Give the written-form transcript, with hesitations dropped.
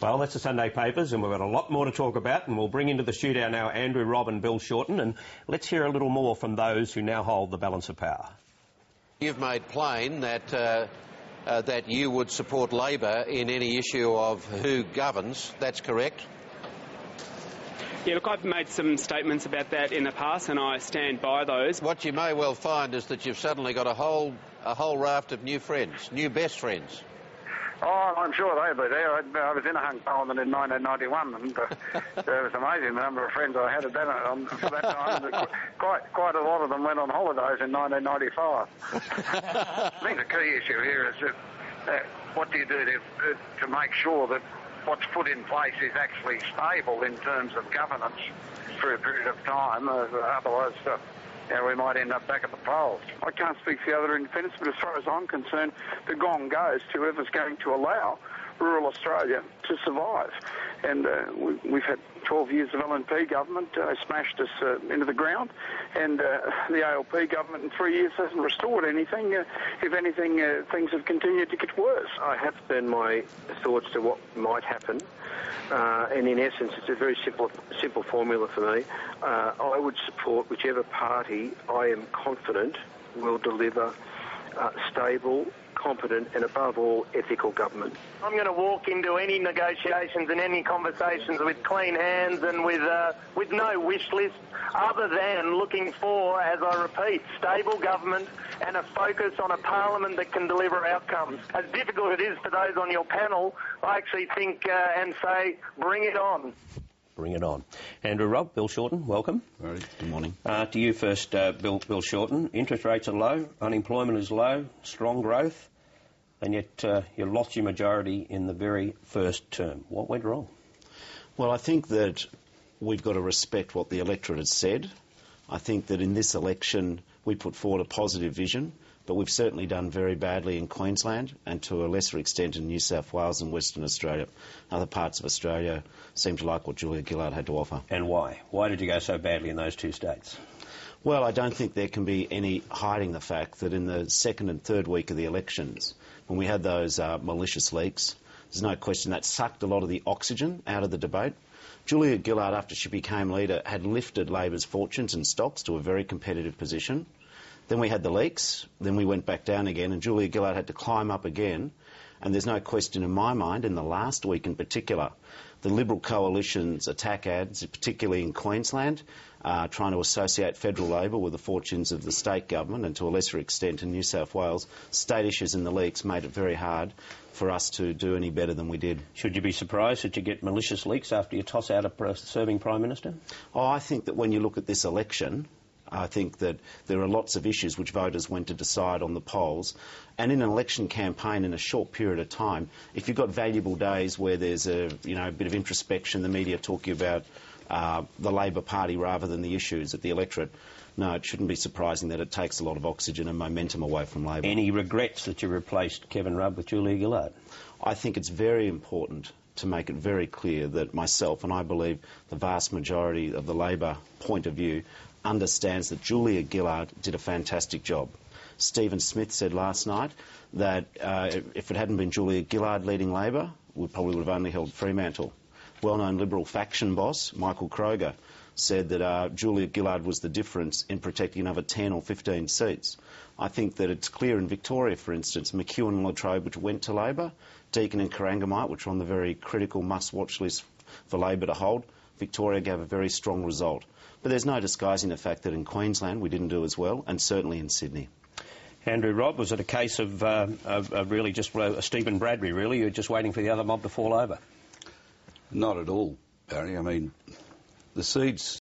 Well, that's the Sunday papers, and we've got a lot more to talk about, and we'll bring into the shootout now Andrew, Robb and Bill Shorten, and let's hear a little more from those who now hold the balance of power. You've made plain that that you would support Labor in any issue of who governs. That's correct? Yeah, look, I've made some statements about that in the past, and I stand by those. What you may well find is that you've suddenly got a whole raft of new friends, new best friends. Oh, I'm sure they'll be there. I was in a hung parliament in 1991, and it was amazing the number of friends I had at that, for that time. Quite a lot of them went on holidays in 1995. I think the key issue here is what do you do to make sure that what's put in place is actually stable in terms of governance for a period of time. Otherwise, we might end up back at the polls. I can't speak for the other independents, but as far as I'm concerned, the gong goes to whoever's going to allow rural Australia to survive. And we've had 12 years of LNP government, smashed us into the ground, and the ALP government in 3 years hasn't restored anything. If anything, things have continued to get worse. I have turned my thoughts to what might happen, and in essence it's a very simple formula for me. I would support whichever party I am confident will deliver stable, competent and above all ethical government. I'm going to walk into any negotiations and any conversations with clean hands and with no wish list other than looking for, as I repeat, stable government and a focus on a parliament that can deliver outcomes. As difficult it is for those on your panel, I actually think and say, bring it on. Bring it on. Andrew, Robb, Bill Shorten, welcome. All right, good morning. To you first, Bill Shorten. Interest rates are low, unemployment is low, strong growth, and yet you lost your majority in the very first term. What went wrong? Well, I think that we've got to respect what the electorate has said. I think that in this election we put forward a positive vision, but we've certainly done very badly in Queensland and to a lesser extent in New South Wales and Western Australia. Other parts of Australia seem to like what Julia Gillard had to offer. And why? Why did you go so badly in those two states? Well, I don't think there can be any hiding the fact that in the second and third week of the elections, when we had those malicious leaks, there's no question that sucked a lot of the oxygen out of the debate. Julia Gillard, after she became leader, had lifted Labor's fortunes and stocks to a very competitive position. Then we had the leaks, then we went back down again, and Julia Gillard had to climb up again. And there's no question in my mind, in the last week in particular, the Liberal coalition's attack ads, particularly in Queensland, trying to associate federal Labor with the fortunes of the state government, and to a lesser extent in New South Wales, state issues in the leaks made it very hard for us to do any better than we did. Should you be surprised that you get malicious leaks after you toss out a serving Prime Minister? Oh, I think that when you look at this election, I think that there are lots of issues which voters went to decide on the polls. And in an election campaign in a short period of time, if you've got valuable days where there's a bit of introspection, the media talking about the Labor Party rather than the issues at the electorate, no, it shouldn't be surprising that it takes a lot of oxygen and momentum away from Labor. Any regrets that you replaced Kevin Rudd with Julia Gillard? I think it's very important to make it very clear that myself, and I believe the vast majority of the Labor point of view, understands that Julia Gillard did a fantastic job. Stephen Smith said last night that if it hadn't been Julia Gillard leading Labor, we probably would have only held Fremantle. Well-known Liberal faction boss, Michael Kroger, said that Julia Gillard was the difference in protecting another 10 or 15 seats. I think that it's clear in Victoria, for instance, McEwen and Latrobe, which went to Labor, Deakin and Corangamite, which are on the very critical must-watch list for Labor to hold, Victoria gave a very strong result. But there's no disguising the fact that in Queensland we didn't do as well, and certainly in Sydney. Andrew, Robb, was it a case of really just Stephen Bradbury, really? You're just waiting for the other mob to fall over? Not at all, Barry. I mean, the seeds